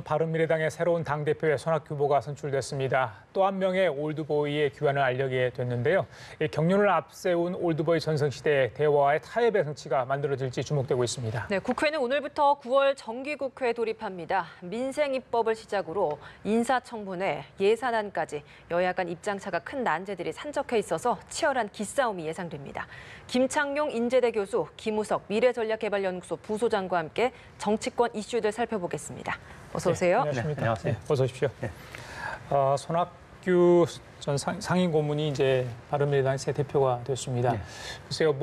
바른미래당의 새로운 당대표에 손학규 후보가 선출됐습니다. 또 한 명의 올드보이의 귀환을 알리게 됐는데요. 경륜을 앞세운 올드보이 전성시대의 대화의 타협의 성취가 만들어질지 주목되고 있습니다. 네, 국회는 오늘부터 9월 정기국회에 돌입합니다. 민생입법을 시작으로 인사청문회, 예산안까지 여야 간 입장차가 큰 난제들이 산적해 있어서 치열한 기싸움이 예상됩니다. 김창룡 인제대 교수, 김우석 미래전략개발연구소 부소장과 함께 정치권 이슈들 살펴보겠습니다. 어서 오세요. 네, 안녕하십니까. 네, 안녕하세요. 어서 오십시오. 네. 손학규 전 상임 고문이 이제 바른미래당 새 대표가 됐습니다. 네. 글쎄요,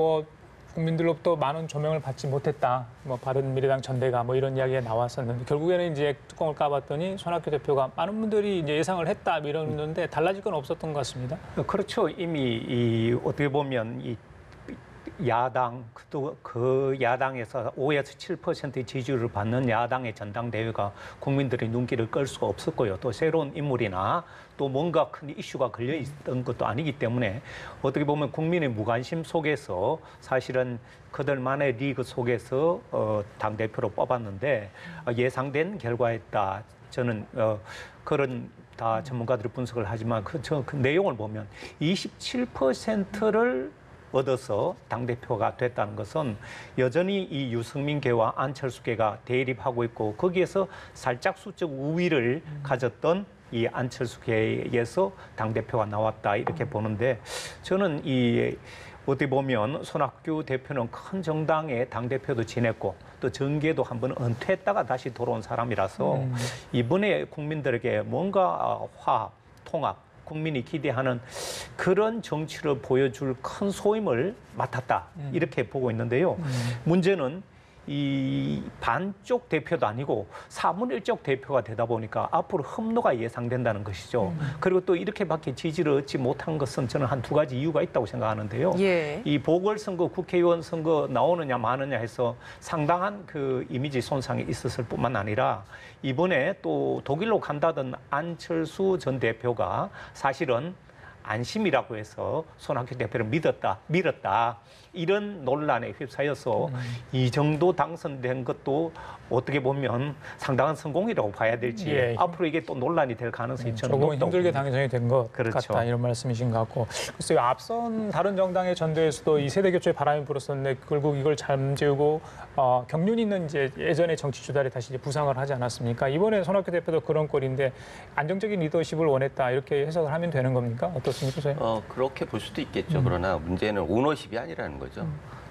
국민들로부터 많은 조명을 받지 못했다. 바른미래당 전대가 이런 이야기가 나왔었는데 결국에는 이제 뚜껑을 까봤더니 손학규 대표가 많은 분들이 이제 예상을 했다 이러는데 달라질 건 없었던 것 같습니다. 그렇죠. 이미 어떻게 보면 야당 그 야당에서 5에서 7%의 지지율을 받는 야당의 전당대회가 국민들의 눈길을 끌 수가 없었고요. 또 새로운 인물이나 또 뭔가 큰 이슈가 걸려 있던 것도 아니기 때문에 어떻게 보면 국민의 무관심 속에서 사실은 그들만의 리그 속에서 당대표로 뽑았는데 예상된 결과였다. 저는 그런 다 전문가들이 분석을 하지만 그 내용을 보면 27%를 얻어서 당대표가 됐다는 것은 여전히 이 유승민계와 안철수계가 대립하고 있고 거기에서 살짝 수적 우위를 가졌던 이 안철수계에서 당대표가 나왔다 이렇게 보는데 저는 어떻게 보면 손학규 대표는 큰 정당의 당대표도 지냈고 또 정계도 한번 은퇴했다가 다시 돌아온 사람이라서 이번에 국민들에게 뭔가 화합, 통합 국민이 기대하는 그런 정치를 보여줄 큰 소임을 맡았다. 이렇게 보고 있는데요. 문제는 이 반쪽 대표도 아니고 4분의 1쪽 대표가 되다 보니까 앞으로 흠노가 예상된다는 것이죠. 그리고 또 이렇게밖에 지지를 얻지 못한 것은 저는 한 2가지 이유가 있다고 생각하는데요. 예. 이 보궐선거, 국회의원 선거 나오느냐 마느냐 해서 상당한 그 이미지 손상이 있었을 뿐만 아니라 이번에 또 독일로 간다던 안철수 전 대표가 사실은 안심이라고 해서 손학규 대표를 밀었다. 이런 논란에 휩싸여서 이 정도 당선된 것도 어떻게 보면 상당한 성공이라고 봐야 될지 앞으로 이게 또 논란이 될 가능성이 저는 조금은 힘들게 당선이 된 것 그렇죠. 같다 이런 말씀이신 것 같고 글쎄요 앞선 다른 정당의 전대에서도 이 세대 교체의 바람이 불었었는데 결국 이걸 잠재우고 경륜 있는 이제 예전의 정치 주달에 다시 이제 부상을 하지 않았습니까? 이번에 손학규 대표도 그런 꼴인데 안정적인 리더십을 원했다 이렇게 해석을 하면 되는 겁니까? 어떻습니까, 선생님? 그렇게 볼 수도 있겠죠. 그러나 문제는 오너십이 아니라는 거죠.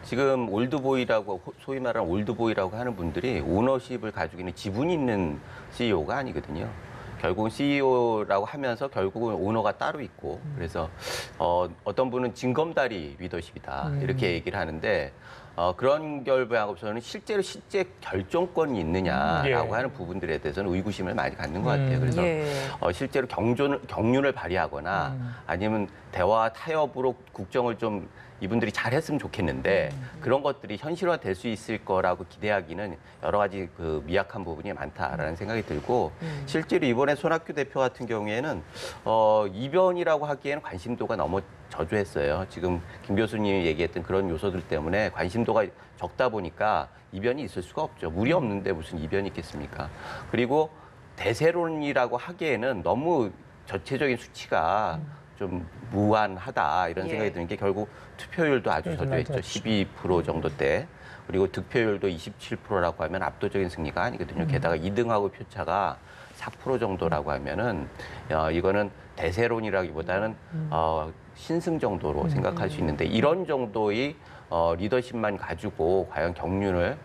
지금 올드보이라고 소위 말하는 올드보이라고 하는 분들이 오너십을 가지고 있는 지분이 있는 CEO가 아니거든요. 결국은 CEO라고 하면서 결국은 오너가 따로 있고 그래서 어떤 분은 징검다리 리더십이다 이렇게 얘기를 하는데 그런 결부하고서는 실제 결정권이 있느냐라고 하는 부분들에 대해서는 의구심을 많이 갖는 것 같아요. 그래서 실제로 경륜을 발휘하거나 아니면 대화 타협으로 국정을 좀 이분들이 잘했으면 좋겠는데 그런 것들이 현실화될 수 있을 거라고 기대하기는 여러 가지 그 미약한 부분이 많다라는 생각이 들고 실제로 이번에 손학규 대표 같은 경우에는 이변이라고 하기에는 관심도가 너무 저조했어요. 지금 김 교수님이 얘기했던 그런 요소들 때문에 관심도가 적다 보니까 이변이 있을 수가 없죠. 물이 없는데 무슨 이변이 있겠습니까? 그리고 대세론이라고 하기에는 너무 전체적인 수치가 좀 무한하다 이런 생각이 드는 게 결국 투표율도 아주 저조했죠. 12% 정도대. 그리고 득표율도 27%라고 하면 압도적인 승리가 아니거든요. 게다가 2등하고 표차가 4% 정도라고 하면은 이거는 대세론이라기보다는 신승 정도로 생각할 수 있는데 이런 정도의 리더십만 가지고 과연 경륜을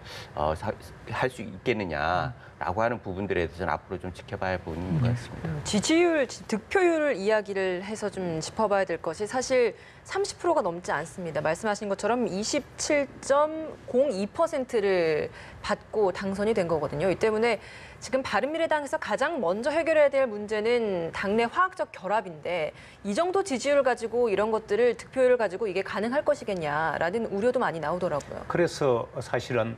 할 수 있겠느냐라고 하는 부분들에 대해서는 앞으로 좀 지켜봐야 할 부분인 것 같습니다. 지지율, 득표율 이야기를 해서 좀 짚어봐야 될 것이 사실 30%가 넘지 않습니다. 말씀하신 것처럼 27.02%를 받고 당선이 된 거거든요. 이 때문에 지금 바른미래당에서 가장 먼저 해결해야 될 문제는 당내 화학적 결합인데 이 정도 지지율을 가지고 이런 것들을 득표율을 가지고 이게 가능할 것이겠냐라는 우려도 많이 나오더라고요. 그래서 사실은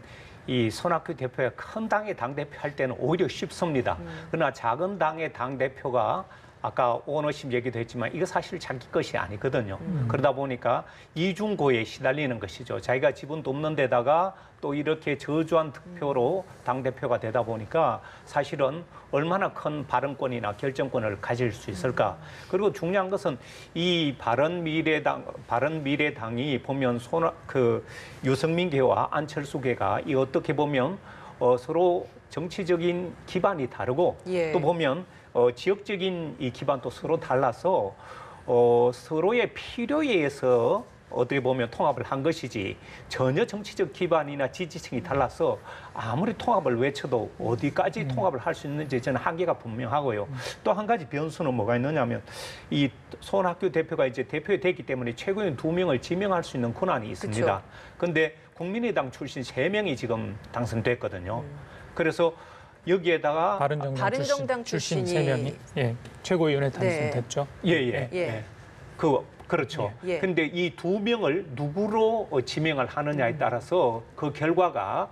이 손학규 대표가 큰 당의 당대표 할 때는 오히려 쉽습니다. 그러나 작은 당의 당대표가 아까 오너십 얘기도 했지만 이거 사실 자기 것이 아니거든요. 그러다 보니까 이중고에 시달리는 것이죠. 자기가 지분도 없는 데다가 또 이렇게 저조한 득표로 당대표가 되다 보니까 사실은 얼마나 큰 발언권이나 결정권을 가질 수 있을까. 그리고 중요한 것은 이 바른미래당이 보면 유승민계와 안철수계가 이 어떻게 보면 서로 정치적인 기반이 다르고 예. 또 보면 지역적인 이 기반도 서로 달라서 서로의 필요에 의해서 어떻게 보면 통합을 한 것이지 전혀 정치적 기반이나 지지층이 달라서 아무리 통합을 외쳐도 어디까지 통합을 할 수 있는지 저는 한계가 분명하고요. 또 한 가지 변수는 뭐가 있느냐면 이 손학규 대표가 이제 대표가 됐기 때문에 최고위원 2명을 지명할 수 있는 권한이 있습니다. 그런데 국민의당 출신 3명이 지금 당선됐거든요. 그래서 여기에다가 바른정당 출신 3명이 예, 최고위원회 당선됐죠. 예. 그렇죠. 예. 근데 이 2명을 누구로 지명을 하느냐에 따라서 그 결과가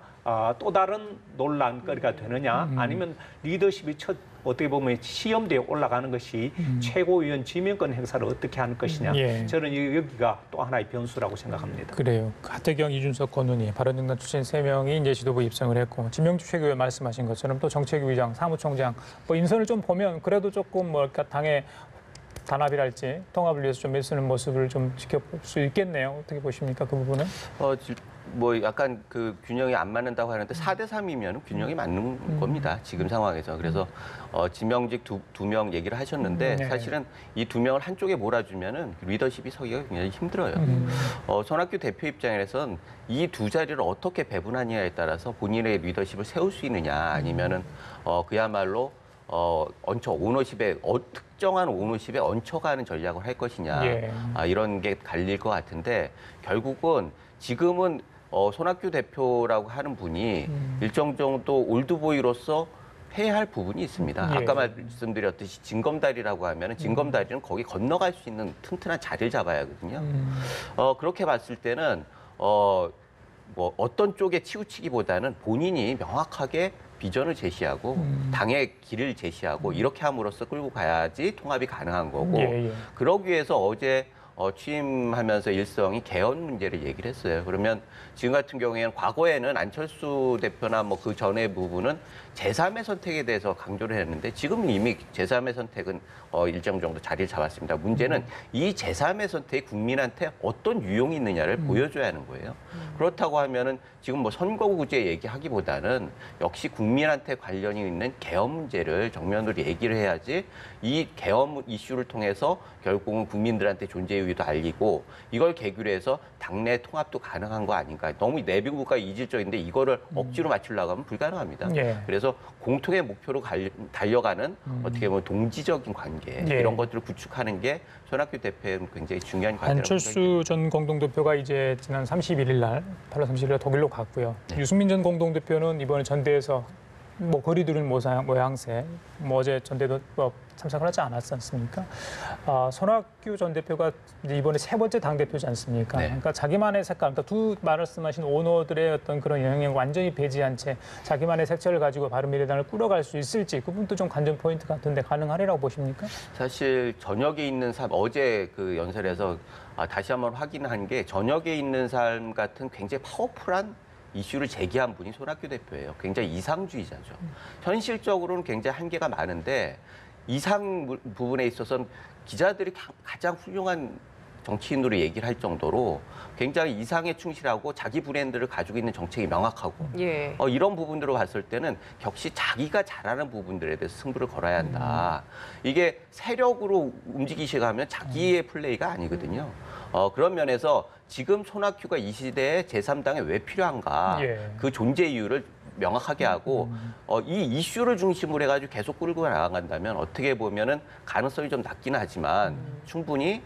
또 다른 논란거리가 되느냐 아니면 리더십이 어떻게 보면 시험대에 올라가는 것이 최고위원 지명권 행사를 어떻게 하는 것이냐. 예. 저는 여기가 또 하나의 변수라고 생각합니다. 그래요. 하태경, 이준석, 권은희, 바른정당 출신 3명이 이제 지도부 입성을 했고 지명주 최고위원 말씀하신 것처럼 또 정책위의장, 사무총장 뭐 인선을 좀 보면 그래도 조금 뭐랄까 당의 단합이랄지 통합을 위해서 좀 애쓰는 모습을 좀 지켜볼 수 있겠네요. 어떻게 보십니까 그 부분은? 뭐 약간 그 균형이 안 맞는다고 하는데 4대3이면 균형이 맞는 겁니다. 지금 상황에서. 그래서 지명직 두 명 얘기를 하셨는데 네. 사실은 이 2명을 한쪽에 몰아주면은 리더십이 서기가 굉장히 힘들어요. 손학규 대표 입장에서는 이 두 자리를 어떻게 배분하느냐에 따라서 본인의 리더십을 세울 수 있느냐 아니면은 그야말로 오너십에 특정한 오너십에 얹혀가는 전략을 할 것이냐 예. 이런 게 갈릴 것 같은데 결국은 지금은 손학규 대표라고 하는 분이 일정 정도 올드보이로서 해야 할 부분이 있습니다. 예. 아까 말씀드렸듯이 징검다리라고 하면 징검다리는 거기 건너갈 수 있는 튼튼한 자리를 잡아야 하거든요. 그렇게 봤을 때는 뭐 어떤 쪽에 치우치기보다는 본인이 명확하게 비전을 제시하고 당의 길을 제시하고 이렇게 함으로써 끌고 가야지 통합이 가능한 거고 예. 그러기 위해서 어제 취임하면서 일성이 개헌 문제를 얘기를 했어요. 그러면 지금 같은 경우에는 과거에는 안철수 대표나 뭐 그 전의 부분은 제3의 선택에 대해서 강조를 했는데 지금은 이미 제3의 선택은 일정 정도 자리를 잡았습니다. 문제는 이 제3의 선택이 국민한테 어떤 유용이 있느냐를 보여줘야 하는 거예요. 그렇다고 하면은 지금 뭐 선거구제 얘기하기보다는 역시 국민한테 관련이 있는 개헌 문제를 정면으로 얘기를 해야지 이 개헌 이슈를 통해서 결국은 국민들한테 존재 이유도 알리고 이걸 계기로 해서 당내 통합도 가능한 거 아닌가. 너무 내부가 이질적인데 이거를 억지로 맞추려고 하면 불가능합니다. 예. 그래서 공통의 목표로 달려가는 어떻게 보면 동지적인 관계 예. 이런 것들을 구축하는 게 손학규 대표의 굉장히 중요한 과제라고 안철수 전 공동대표가 이제 지난 31일 날 8월 31일 날 독일로 갔고요. 네. 유승민 전 공동대표는 이번에 전대에서 뭐 거리두는 모양새 어제 전대도 참석을 하지 않았지 않습니까? 손학규 전 대표가 이제 이번에 3번째 당대표지 않습니까? 네. 그러니까 자기만의 색깔, 그러니까 두 말씀하신 오너들의 어떤 그런 영향을 완전히 배제한 채 자기만의 색채를 가지고 바른미래당을 꾸려갈 수 있을지 그분도 좀 관전 포인트 같은데 가능하리라고 보십니까? 사실 저녁에 있는 삶 어제 그 연설에서 다시 한번 확인한 게 저녁에 있는 삶 같은 굉장히 파워풀한 이슈를 제기한 분이 손학규 대표예요. 굉장히 이상주의자죠. 현실적으로는 굉장히 한계가 많은데 이상 부분에 있어서는 기자들이 가장 훌륭한 정치인으로 얘기를 할 정도로 굉장히 이상에 충실하고 자기 브랜드를 가지고 있는 정책이 명확하고 예. 이런 부분들로 봤을 때는 격시 자기가 잘하는 부분들에 대해서 승부를 걸어야 한다. 이게 세력으로 움직이시가면 자기의 플레이가 아니거든요. 그런 면에서 지금 손학규가 이 시대에 제3당에 왜 필요한가 예. 그 존재 이유를 명확하게 하고 이 이슈를 중심으로 해가지고 계속 끌고 나간다면 어떻게 보면은 가능성이 좀 낮긴 하지만 충분히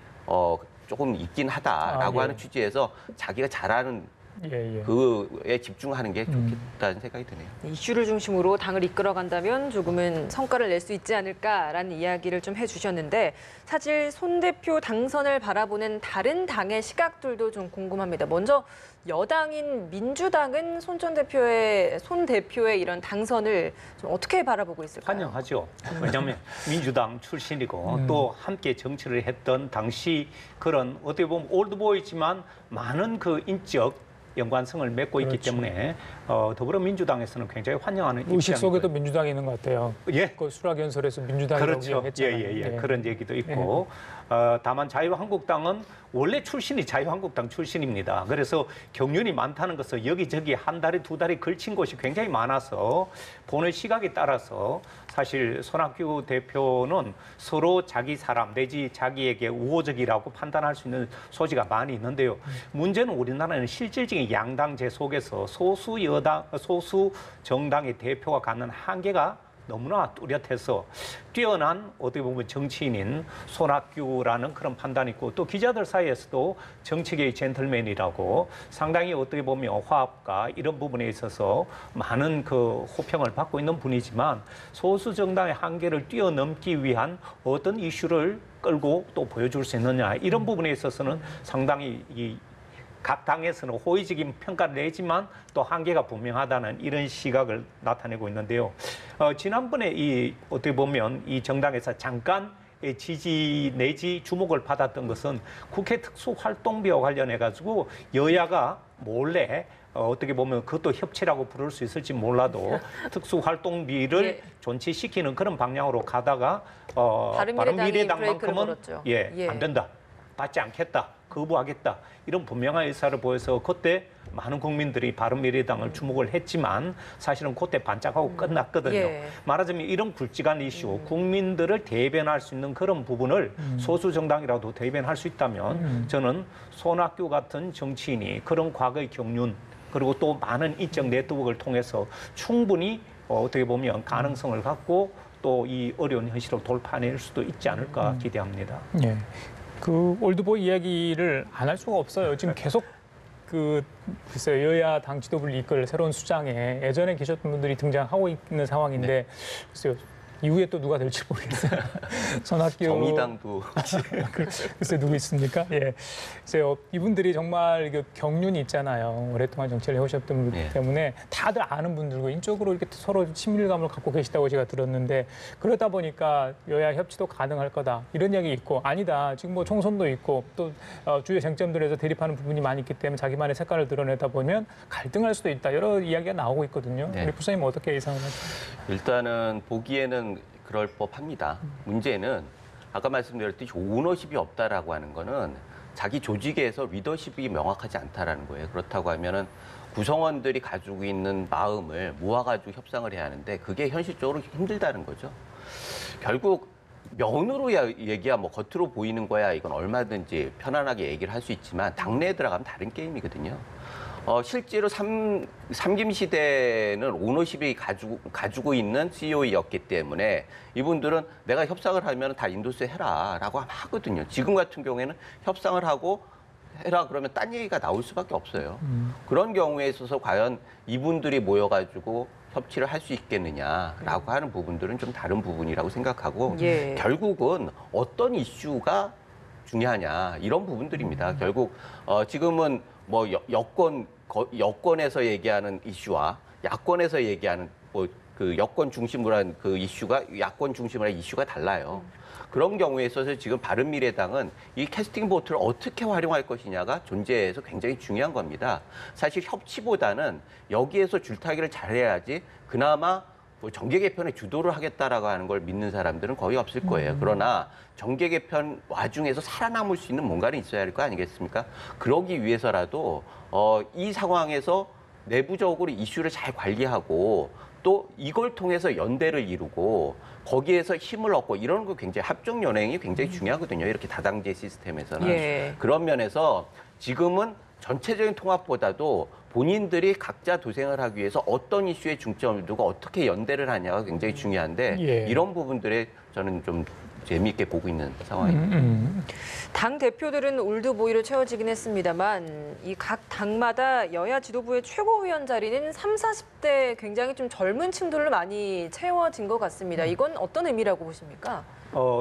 조금 있긴 하다라고 예. 하는 취지에서 자기가 잘하는 예, 예. 그에 집중하는 게 좋겠다는 생각이 드네요. 이슈를 중심으로 당을 이끌어간다면 조금은 성과를 낼 수 있지 않을까라는 이야기를 좀 해주셨는데 사실 손 대표 당선을 바라보는 다른 당의 시각들도 좀 궁금합니다. 먼저 여당인 민주당은 손 대표의 이런 당선을 좀 어떻게 바라보고 있을까요? 환영하죠. 왜냐하면 민주당 출신이고 또 함께 정치를 했던 당시 그런 어떻게 보면 올드보이지만 많은 그 인적 연관성을 맺고 있기 그렇죠. 때문에 더불어민주당에서는 굉장히 환영하는 의식 속에도 입장이고요. 민주당이 있는 것 같아요. 예. 그 수락연설에서 민주당이라고 그렇죠. 했잖아요. 예. 그런 얘기도 있고 다만 자유한국당은 원래 출신이 자유한국당 출신입니다. 그래서 경륜이 많다는 것은 여기저기 한 달에 두 달에 걸친 곳이 굉장히 많아서 보는 시각에 따라서 사실 손학규 대표는 서로 자기 사람 내지 자기에게 우호적이라고 판단할 수 있는 소지가 많이 있는데요. 문제는 우리나라는 실질적인 양당제 속에서 소수 정당의 대표가 갖는 한계가 너무나 뚜렷해서 뛰어난 어떻게 보면 정치인인 손학규라는 그런 판단이 있고 또 기자들 사이에서도 정치계의 젠틀맨이라고 상당히 어떻게 보면 화합과 이런 부분에 있어서 많은 그 호평을 받고 있는 분이지만 소수 정당의 한계를 뛰어넘기 위한 어떤 이슈를 끌고 또 보여줄 수 있느냐 이런 부분에 있어서는 상당히 각 당에서는 호의적인 평가를 내지만 또 한계가 분명하다는 이런 시각을 나타내고 있는데요. 지난번에 어떻게 보면 이 정당에서 잠깐 지지 내지 주목을 받았던 것은 국회 특수활동비와 관련해 가지고 여야가 몰래 어떻게 보면 그것도 협치라고 부를 수 있을지 몰라도 특수활동비를 예. 존치시키는 그런 방향으로 가다가 바른미래당이 브레이크를 바른미래당만큼은 걸었죠. 안 된다. 받지 않겠다. 거부하겠다. 이런 분명한 의사를 보여서 그때 많은 국민들이 바른미래당을 주목을 했지만 사실은 그때 반짝하고 끝났거든요. 예. 말하자면 이런 굵직한 이슈, 국민들을 대변할 수 있는 그런 부분을 소수 정당이라도 대변할 수 있다면 저는 손학규 같은 정치인이 그런 과거의 경륜 그리고 또 많은 인적 네트워크를 통해서 충분히 어떻게 보면 가능성을 갖고 또 이 어려운 현실을 돌파해낼 수도 있지 않을까 기대합니다. 예. 그 올드보이 이야기를 안 할 수가 없어요. 지금 계속 글쎄요, 여야 당 지도부를 이끌 새로운 수장에 예전에 계셨던 분들이 등장하고 있는 상황인데 글쎄요. 이후에 또 누가 될지 모르겠어요. 손학규 정의당도 글쎄 누구 있습니까? 예, 글쎄요. 이분들이 정말 경륜이 있잖아요. 오랫동안 정치를 해오셨던 분들 예. 때문에 다들 아는 분들고 인적으로 이렇게 서로 친밀감을 갖고 계시다고 제가 들었는데 그러다 보니까 여야 협치도 가능할 거다 이런 이야기 있고 아니다. 지금 뭐 총선도 있고 또 주요 쟁점들에서 대립하는 부분이 많이 있기 때문에 자기만의 색깔을 드러내다 보면 갈등할 수도 있다. 여러 이야기가 나오고 있거든요. 네. 우리 부사님 어떻게 예상을 하세요? 일단은 보기에는 그럴 법합니다. 문제는 아까 말씀드렸듯이 오너십이 없다라고 하는 거는 자기 조직에서 리더십이 명확하지 않다라는 거예요. 그렇다고 하면은 구성원들이 가지고 있는 마음을 모아가지고 협상을 해야 하는데 그게 현실적으로 힘들다는 거죠. 결국 면으로 얘기야 뭐 겉으로 보이는 거야 이건 얼마든지 편안하게 얘기를 할 수 있지만 당내에 들어가면 다른 게임이거든요. 실제로 삼김 시대는 오너십이 가지고 있는 CEO였기 때문에 이분들은 내가 협상을 하면 다 인도세 해라라고 하거든요. 지금 같은 경우에는 협상을 하고 해라 그러면 딴 얘기가 나올 수밖에 없어요. 그런 경우에 있어서 과연 이분들이 모여가지고 협치를 할 수 있겠느냐라고 하는 부분들은 좀 다른 부분이라고 생각하고 예. 결국은 어떤 이슈가 중요하냐 이런 부분들입니다. 결국 지금은 뭐 여권에서 얘기하는 이슈와 야권에서 얘기하는 뭐 그 여권 중심으로 한 그 이슈가 야권 중심으로 한 이슈가 달라요. 그런 경우에 있어서 지금 바른미래당은 이 캐스팅 보트를 어떻게 활용할 것이냐가 존재해서 굉장히 중요한 겁니다. 사실 협치보다는 여기에서 줄타기를 잘해야지 그나마 뭐 정계 개편에 주도를 하겠다라고 하는 걸 믿는 사람들은 거의 없을 거예요. 그러나 정계 개편 와중에서 살아남을 수 있는 뭔가는 있어야 할 거 아니겠습니까? 그러기 위해서라도 이 상황에서 내부적으로 이슈를 잘 관리하고 또 이걸 통해서 연대를 이루고 거기에서 힘을 얻고 이런 거 굉장히 합종 연행이 굉장히 중요하거든요. 이렇게 다당제 시스템에서는. 예. 그런 면에서 지금은 전체적인 통합보다도 본인들이 각자 도생을 하기 위해서 어떤 이슈에 중점을 두고 어떻게 연대를 하냐가 굉장히 중요한데 예. 이런 부분들에 저는 좀 재미있게 보고 있는 상황입니다. 당 대표들은 올드보이로 채워지긴 했습니다만 이 각 당마다 여야 지도부의 최고위원 자리는 30, 40대 굉장히 좀 젊은 층들로 많이 채워진 것 같습니다. 이건 어떤 의미라고 보십니까?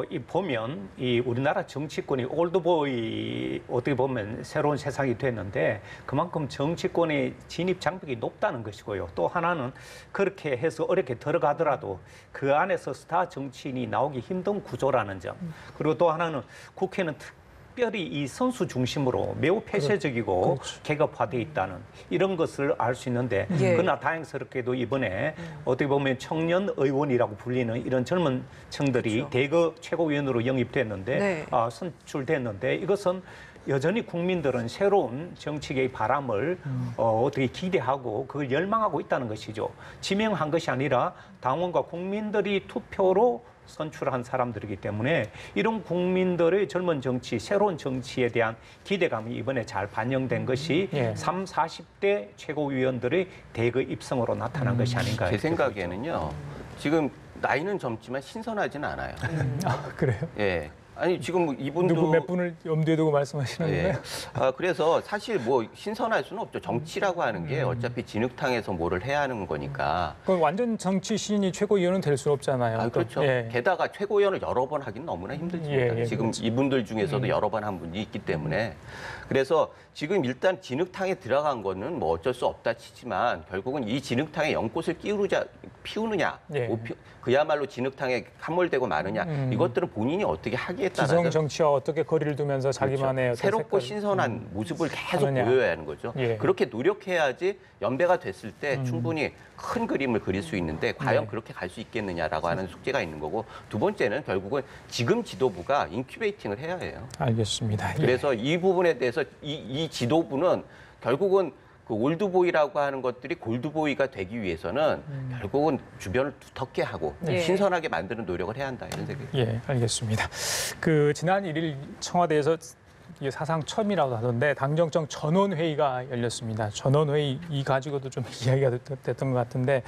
이 보면 이 우리나라 정치권이 올드보이 어떻게 보면 새로운 세상이 됐는데 그만큼 정치권의 진입 장벽이 높다는 것이고요. 또 하나는 그렇게 해서 어렵게 들어가더라도 그 안에서 스타 정치인이 나오기 힘든 구조라는 점. 그리고 또 하나는 국회는 특별히 이 선수 중심으로 매우 폐쇄적이고 계급화돼 있다는 이런 것을 알 수 있는데 그러나 다행스럽게도 이번에 어떻게 보면 청년 의원이라고 불리는 이런 젊은 층들이 대거 최고위원으로 영입됐는데 선출됐는데 이것은 여전히 국민들은 새로운 정치계의 바람을 어떻게 기대하고 그걸 열망하고 있다는 것이죠. 지명한 것이 아니라 당원과 국민들이 투표로 선출한 사람들이기 때문에 이런 국민들의 젊은 정치, 새로운 정치에 대한 기대감이 이번에 잘 반영된 것이 30, 40대 최고위원들의 대거 입성으로 나타난 것이 아닌가. 제 생각에는요. 지금 나이는 젊지만 신선하진 않아요. 그래요? 예. 아니 지금 이분도 누구 몇 분을 염두에 두고 말씀하시는 거예요? 그래서 사실 뭐 신선할 수는 없죠. 정치라고 하는 게 어차피 진흙탕에서 뭐를 해야 하는 거니까. 그럼 완전 정치 신인이 최고위원은 될 수 없잖아요. 그렇죠. 게다가 최고위원을 여러 번 하기는 너무나 힘들습니다. 지금 그렇죠. 이분들 중에서도 여러 번 한 분이 있기 때문에. 그래서 지금 일단 진흙탕에 들어간 거는 뭐 어쩔 수 없다 치지만 결국은 이 진흙탕에 연꽃을 피우느냐, 그야말로 진흙탕에 함몰되고 마느냐 이것들은 본인이 어떻게 하기에 따라서 지정 정치와 어떻게 거리를 두면서 자기만의 어떤 새롭고 색깔, 신선한 모습을 계속 하느냐. 보여야 하는 거죠. 그렇게 노력해야지 연배가 됐을 때 충분히 큰 그림을 그릴 수 있는데 과연 그렇게 갈 수 있겠느냐라고 하는 숙제가 있는 거고 두 번째는 결국은 지금 지도부가 인큐베이팅을 해야 해요. 알겠습니다. 그래서 이 부분에 대해서 이 지도부는 결국은 그 올드보이라고 하는 것들이 골드보이가 되기 위해서는 결국은 주변을 두텁게 하고 신선하게 만드는 노력을 해야 한다 이런 생각이 듭니다. 알겠습니다. 그 지난 1일 청와대에서 이게 사상 처음이라고 하던데 당정청 전원회의가 열렸습니다. 전원회의 이 가지고도 좀 이야기가 됐던 것 같은데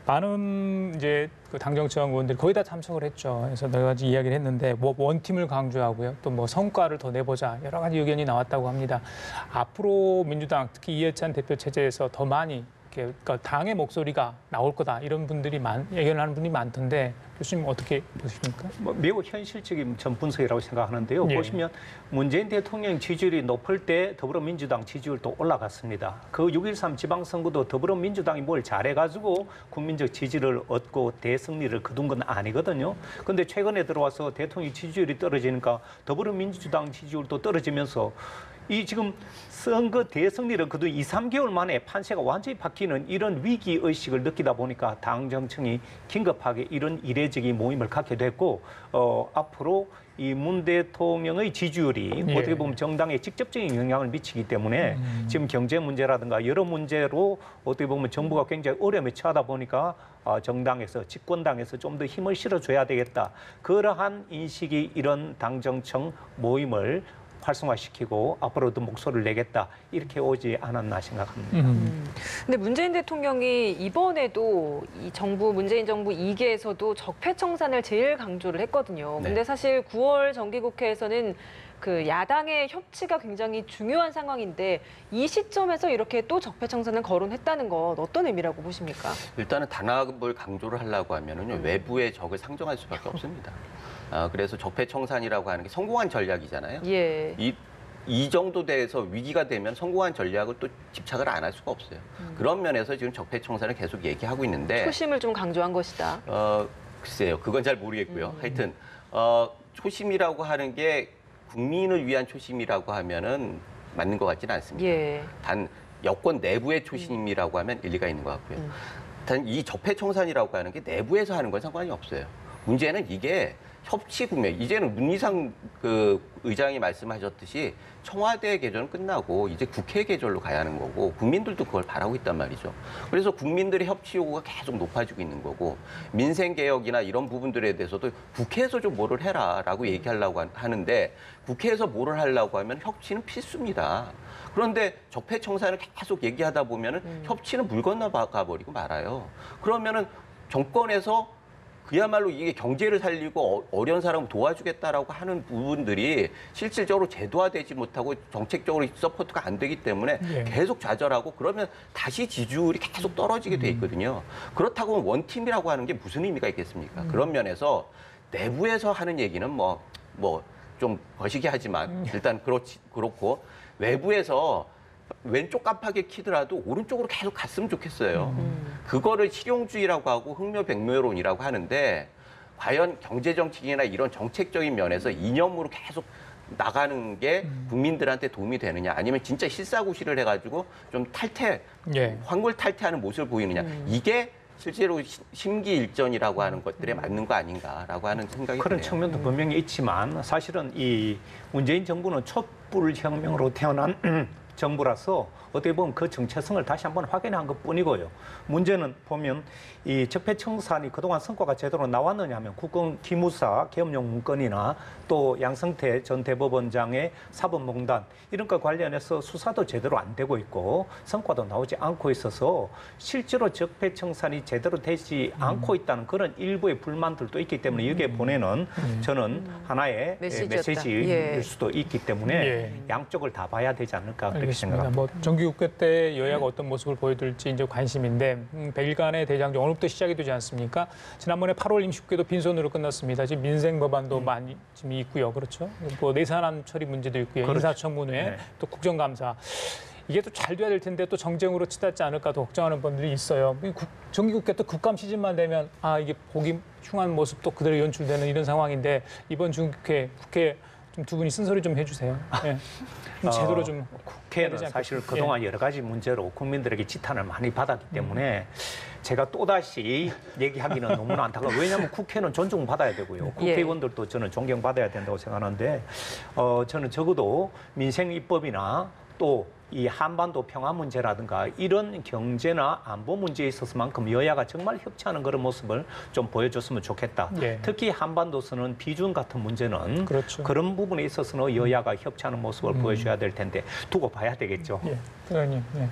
많은 이제 그 당정청 의원들이 거의 다 참석을 했죠. 그래서 여러 가지 이야기를 했는데 뭐 원팀을 강조하고요. 또 뭐 성과를 더 내보자 여러 가지 의견이 나왔다고 합니다. 앞으로 민주당 특히 이해찬 대표 체제에서 더 많이 그러니까 당의 목소리가 나올 거다 이런 분들이 예견을 하는 분이 많던데 교수님 어떻게 보십니까? 매우 현실적인 전 분석이라고 생각하는데요. 보시면 문재인 대통령 지지율이 높을 때 더불어민주당 지지율도 올라갔습니다. 그 6.13 지방선거도 더불어민주당이 뭘 잘해가지고 국민적 지지를 얻고 대승리를 거둔 건 아니거든요. 그런데 최근에 들어와서 대통령 지지율이 떨어지니까 더불어민주당 지지율도 떨어지면서 이 지금 선거 대승리를 거둔 2, 3개월 만에 판세가 완전히 바뀌는 이런 위기의식을 느끼다 보니까 당정청이 긴급하게 이런 이례적인 모임을 갖게 됐고 앞으로 이 문 대통령의 지지율이 어떻게 보면 정당에 직접적인 영향을 미치기 때문에 지금 경제 문제라든가 여러 문제로 어떻게 보면 정부가 굉장히 어려움에 처하다 보니까 정당에서 집권당에서 좀 더 힘을 실어줘야 되겠다. 그러한 인식이 이런 당정청 모임을 활성화시키고 앞으로도 목소리를 내겠다 이렇게 오지 않았나 생각합니다. 근데 문재인 대통령이 이번에도 이 문재인 정부 2기에서도 적폐청산을 제일 강조를 했거든요. 근데 사실 9월 정기국회에서는 그 야당의 협치가 굉장히 중요한 상황인데 이 시점에서 이렇게 또 적폐청산을 거론했다는 건 어떤 의미라고 보십니까? 일단은 단합을 강조를 하려고 하면은요 외부의 적을 상정할 수밖에 없습니다. 그래서 적폐청산이라고 하는 게 성공한 전략이잖아요. 이 정도 돼서 위기가 되면 성공한 전략을 또 집착을 안 할 수가 없어요. 그런 면에서 지금 적폐청산을 계속 얘기하고 있는데 초심을 좀 강조한 것이다. 글쎄요, 그건 잘 모르겠고요. 하여튼 초심이라고 하는 게 국민을 위한 초심이라고 하면은 맞는 것 같지는 않습니다. 단 여권 내부의 초심이라고 하면 일리가 있는 것 같고요. 단 이 적폐청산이라고 하는 게 내부에서 하는 건 상관이 없어요. 문제는 이게 협치 국면, 이제는 문희상 그 의장이 말씀하셨듯이 청와대 계절은 끝나고 이제 국회 계절로 가야 하는 거고 국민들도 그걸 바라고 있단 말이죠. 그래서 국민들의 협치 요구가 계속 높아지고 있는 거고 민생개혁이나 이런 부분들에 대해서도 국회에서 좀 뭐를 해라라고 얘기하려고 하는데 국회에서 뭐를 하려고 하면 협치는 필수입니다. 그런데 적폐청산을 계속 얘기하다 보면은 협치는 물 건너가 버리고 말아요. 그러면은 정권에서 그야말로 이게 경제를 살리고 어려운 사람을 도와주겠다라고 하는 부분들이 실질적으로 제도화되지 못하고 정책적으로 서포트가 안 되기 때문에 예. 계속 좌절하고 그러면 다시 지지율이 계속 떨어지게 돼 있거든요. 그렇다고 원팀이라고 하는 게 무슨 의미가 있겠습니까? 그런 면에서 내부에서 하는 얘기는 뭐 좀 거시기하지만 일단 그렇고 외부에서 왼쪽 깜빡이 키더라도 오른쪽으로 계속 갔으면 좋겠어요. 그거를 실용주의라고 하고 흥묘백묘론이라고 하는데 과연 경제정책이나 이런 정책적인 면에서 이념으로 계속 나가는 게 국민들한테 도움이 되느냐 아니면 진짜 실사구시를 해가지고 좀 예. 황골 탈퇴하는 모습을 보이느냐 이게 실제로 심기일전이라고 하는 것들에 맞는 거 아닌가라고 하는 생각이 그런 드네요. 측면도 분명히 있지만 사실은 이 문재인 정부는 촛불혁명으로 태어난 정부라서 어떻게 보면 그 정체성을 다시 한번 확인한 것뿐이고요. 문제는 보면 이 적폐청산이 그동안 성과가 제대로 나왔느냐 하면 국정 기무사 계엄령 문건이나 또 양성태 전 대법원장의 사법농단 이런 것 관련해서 수사도 제대로 안 되고 있고 성과도 나오지 않고 있어서 실제로 적폐청산이 제대로 되지 않고 있다는 그런 일부의 불만들도 있기 때문에 여기에 보내는 저는 하나의 메시지였다. 메시지일 예. 수도 있기 때문에 예. 양쪽을 다 봐야 되지 않을까 그렇게 알겠습니다. 생각합니다. 뭐 정기국회 때 여야가 어떤 모습을 보여줄지 이제 관심인데 100일간의 대장정 오늘부터 시작이 되지 않습니까? 지난번에 8월 임시국회도 빈손으로 끝났습니다. 지금 민생 법안도 많이 지금 있고요, 그렇죠? 뭐 내산안 처리 문제도 있고요, 그렇죠. 인사청문회, 네. 또 국정감사. 이게 또 잘 돼야 될 텐데 또 정쟁으로 치닫지 않을까 또 걱정하는 분들이 있어요. 정기국회 또 국감 시즌만 되면 이게 보기 흉한 모습도 그대로 연출되는 이런 상황인데 이번 중국회 국회 좀 두 분이 쓴소리 좀 해주세요. 예. 좀 제대로 좀 해야 국회는 되지 사실 않겠습니까? 그동안 여러 가지 문제로 국민들에게 지탄을 많이 받았기 때문에 제가 또다시 얘기하기는 너무나 안타까워요. 왜냐하면 국회는 존중받아야 되고요. 국회의원들도 저는 존경받아야 된다고 생각하는데 저는 적어도 민생 입법이나 또 이 한반도 평화 문제라든가 이런 경제나 안보 문제에 있어서만큼 여야가 정말 협치하는 그런 모습을 좀 보여줬으면 좋겠다. 예. 특히 한반도에서는 비준 같은 문제는 그렇죠. 그런 부분에 있어서는 여야가 협치하는 모습을 보여줘야 될 텐데 두고 봐야 되겠죠. 예, 의원님. 예.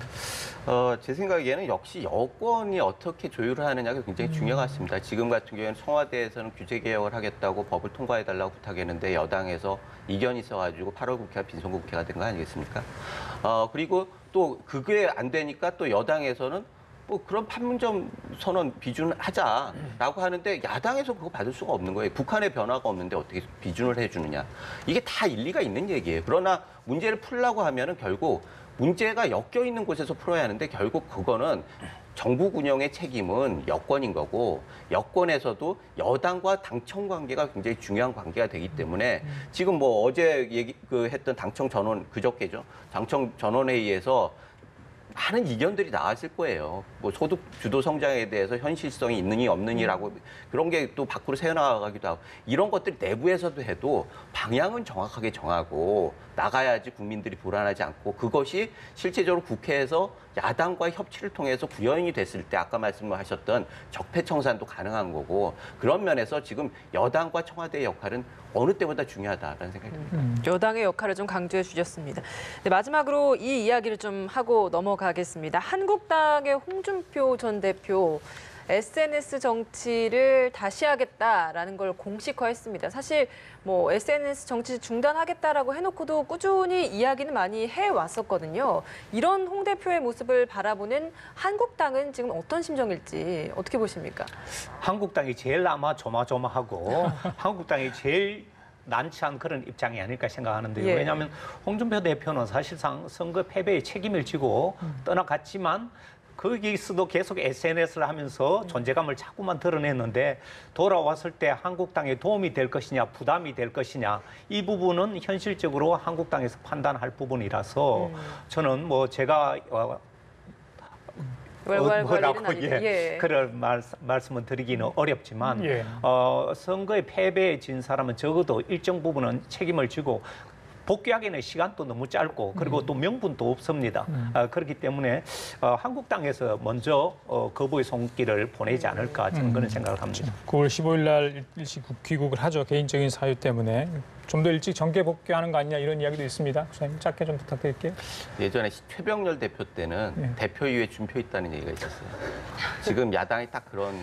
제 생각에는 역시 여권이 어떻게 조율을 하느냐가 굉장히 중요한 것 같습니다. 지금 같은 경우에는 청와대에서는 규제 개혁을 하겠다고 법을 통과해달라고 부탁했는데 여당에서 이견이 있어가지고 8월 국회가 빈손 국회가 된 거 아니겠습니까? 그리고 또 그게 안 되니까 또 여당에서는 뭐 그런 판문점 선언 비준하자라고 하는데 야당에서 그거 받을 수가 없는 거예요. 북한의 변화가 없는데 어떻게 비준을 해주느냐. 이게 다 일리가 있는 얘기예요. 그러나 문제를 풀려고 하면은 결국 문제가 엮여 있는 곳에서 풀어야 하는데 결국 그거는 정부 운영의 책임은 여권인 거고 여권에서도 여당과 당청 관계가 굉장히 중요한 관계가 되기 때문에 지금 뭐 어제 했던 당청 전원 그저께죠. 당청 전원회의에서 많은 이견들이 나왔을 거예요. 뭐 소득 주도 성장에 대해서 현실성이 있느니 없느니라고 그런 게 또 밖으로 새어나가기도 하고 이런 것들이 내부에서도 해도 방향은 정확하게 정하고 나가야지 국민들이 불안하지 않고 그것이 실제적으로 국회에서 야당과의 협치를 통해서 구현이 됐을 때 아까 말씀하셨던 적폐청산도 가능한 거고 그런 면에서 지금 여당과 청와대의 역할은 어느 때보다 중요하다라는 생각이 듭니다. 여당의 역할을 좀 강조해 주셨습니다. 네, 마지막으로 이 이야기를 좀 하고 넘어가겠습니다. 한국당의 홍준표 전 대표 SNS 정치를 다시 하겠다라는 걸 공식화했습니다. 사실 뭐 SNS 정치 중단하겠다라고 해놓고도 꾸준히 이야기는 많이 해왔었거든요. 이런 홍 대표의 모습을 바라보는 한국당은 지금 어떤 심정일지 어떻게 보십니까? 한국당이 제일 아마 조마조마하고 한국당이 제일 난처한 그런 입장이 아닐까 생각하는데요. 예. 왜냐하면 홍준표 대표는 사실상 선거 패배의 책임을 지고 떠나갔지만 거기서도 계속 SNS를 하면서 존재감을 자꾸만 드러냈는데 돌아왔을 때 한국당에 도움이 될 것이냐 부담이 될 것이냐 이 부분은 현실적으로 한국당에서 판단할 부분이라서 저는 뭐 제가 뭐라고 그럴 말씀을 드리기는 어렵지만 예. 선거에 패배진 사람은 적어도 일정 부분은 책임을 지고 복귀하기는 시간도 너무 짧고 그리고 또 명분도 없습니다. 그렇기 때문에 한국당에서 먼저 거부의 손길을 보내지 않을까 저는 그런 생각을 합니다. 9월 15일 날 일시 귀국을 하죠. 개인적인 사유 때문에. 좀 더 일찍 정계 복귀하는 거 아니냐 이런 이야기도 있습니다. 선생님 짧게 좀 부탁드릴게요. 예전에 최병렬 대표 때는 대표 이후에 준표 있다는 얘기가 있었어요. 지금 야당이 딱 그런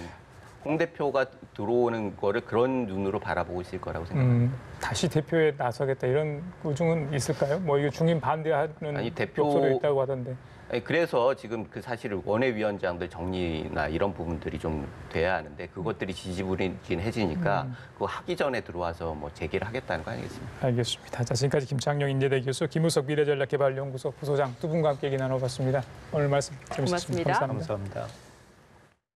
홍 대표가 들어오는 거를 그런 눈으로 바라보고 있을 거라고 생각합니다. 다시 대표에 나서겠다 이런 의중은 있을까요? 뭐 이거 중임 반대하는 아니, 대표- 욕설도 있다고 하던데. 아니, 그래서 지금 그 사실을 원외위원장들 정리나 이런 부분들이 좀 돼야 하는데 그것들이 지지부진해지니까 그거 하기 전에 들어와서 뭐 제기를 하겠다는 거 아니겠습니까? 알겠습니다. 자, 지금까지 김창룡 인재대 교수, 김우석 미래전략개발연구소 부소장 두 분과 함께 얘기 나눠봤습니다. 오늘 말씀 재밌었습니다. 고맙습니다. 감사합니다. 감사합니다.